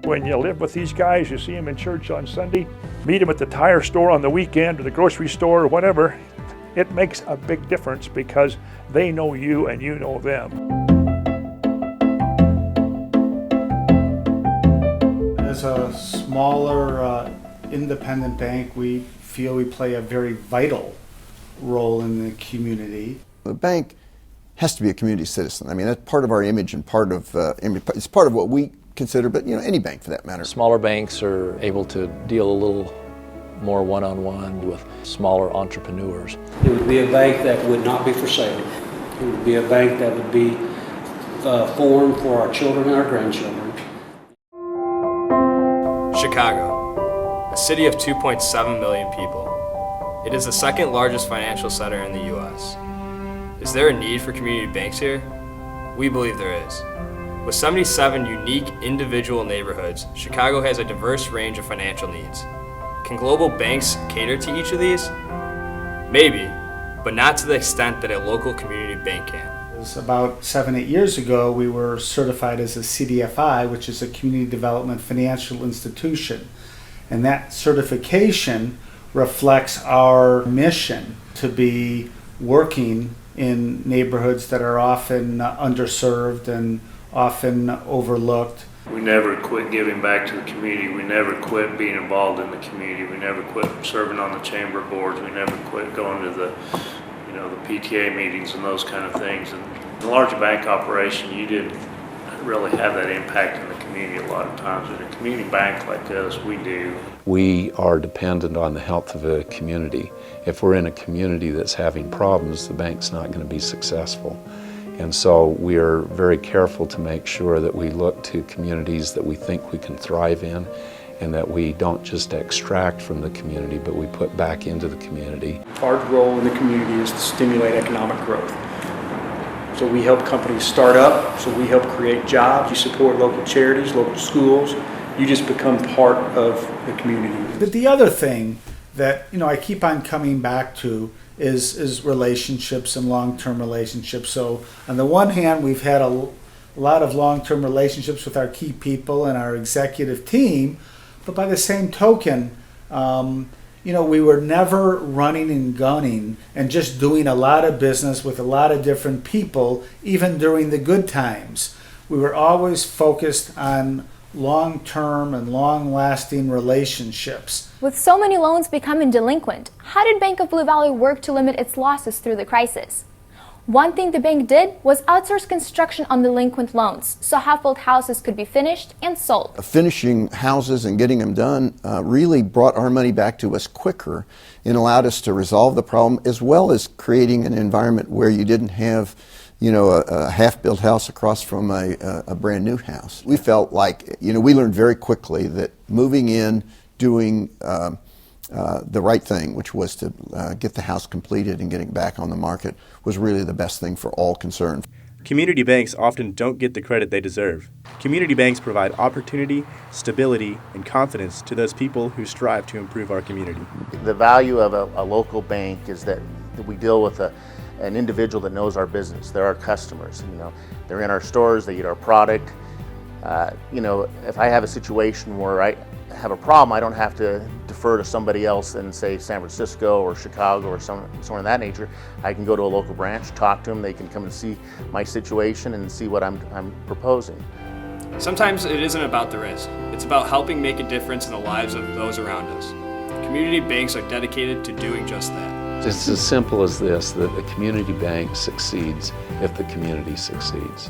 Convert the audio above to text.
When you live with these guys, you see them in church on Sunday, meet them at the tire store on the weekend or the grocery store or whatever, it makes a big difference because they know you and you know them. As a smaller independent bank, we feel we play a very vital role in the community. The bank has to be a community citizen. I mean, that's part of our image and part of it's part of what we consider, but any bank for that matter. Smaller banks are able to deal a little more one-on-one with smaller entrepreneurs. It would be a bank that would not be for sale. It would be a bank that would be formed for our children and our grandchildren. Chicago, a city of 2.7 million people. It is the second largest financial center in the U.S. Is there a need for community banks here? We believe there is. With 77 unique individual neighborhoods, Chicago has a diverse range of financial needs. Can global banks cater to each of these? Maybe, but not to the extent that a local community bank can. It was about 7-8 years ago, we were certified as a CDFI, which is a Community Development Financial Institution. And that certification reflects our mission to be working in neighborhoods that are often underserved and often overlooked. We never quit giving back to the community. We never quit being involved in the community. We never quit serving on the chamber boards. We never quit going to the PTA meetings and those kind of things. And in a larger bank operation, you didn't really have that impact in the community a lot of times. In a community bank like us, we do. We are dependent on the health of a community. If we're in a community that's having problems, the bank's not going to be successful. And so we are very careful to make sure that we look to communities that we think we can thrive in and that we don't just extract from the community, but we put back into the community. Our role in the community is to stimulate economic growth. So we help companies start up, so we help create jobs, you support local charities, local schools, you just become part of the community. But the other thing that I keep on coming back to is relationships and long-term relationships. So on the one hand, we've had a lot of long-term relationships with our key people and our executive team, but by the same token, we were never running and gunning and just doing a lot of business with a lot of different people, even during the good times. We were always focused on long-term and long-lasting relationships. With so many loans becoming delinquent, how did Bank of Blue Valley work to limit its losses through the crisis? One thing the bank did was outsource construction on delinquent loans, so half-built houses could be finished and sold. Finishing houses and getting them done really brought our money back to us quicker and allowed us to resolve the problem, as well as creating an environment where you didn't have a half-built house across from a brand new house. We felt like, we learned very quickly that moving in, doing the right thing, which was to get the house completed and getting back on the market, was really the best thing for all concerned. Community banks often don't get the credit they deserve. Community banks provide opportunity, stability, and confidence to those people who strive to improve our community. The value of a local bank is that we deal with an individual that knows our business. They're our customers. They're in our stores, they eat our product. If I have a situation where I have a problem, I don't have to defer to somebody else in, say, San Francisco or Chicago or somewhere of that nature. I can go to a local branch, talk to them, they can come and see my situation and see what I'm proposing. Sometimes it isn't about the risk. It's about helping make a difference in the lives of those around us. Community banks are dedicated to doing just that. It's as simple as this, that a community bank succeeds if the community succeeds.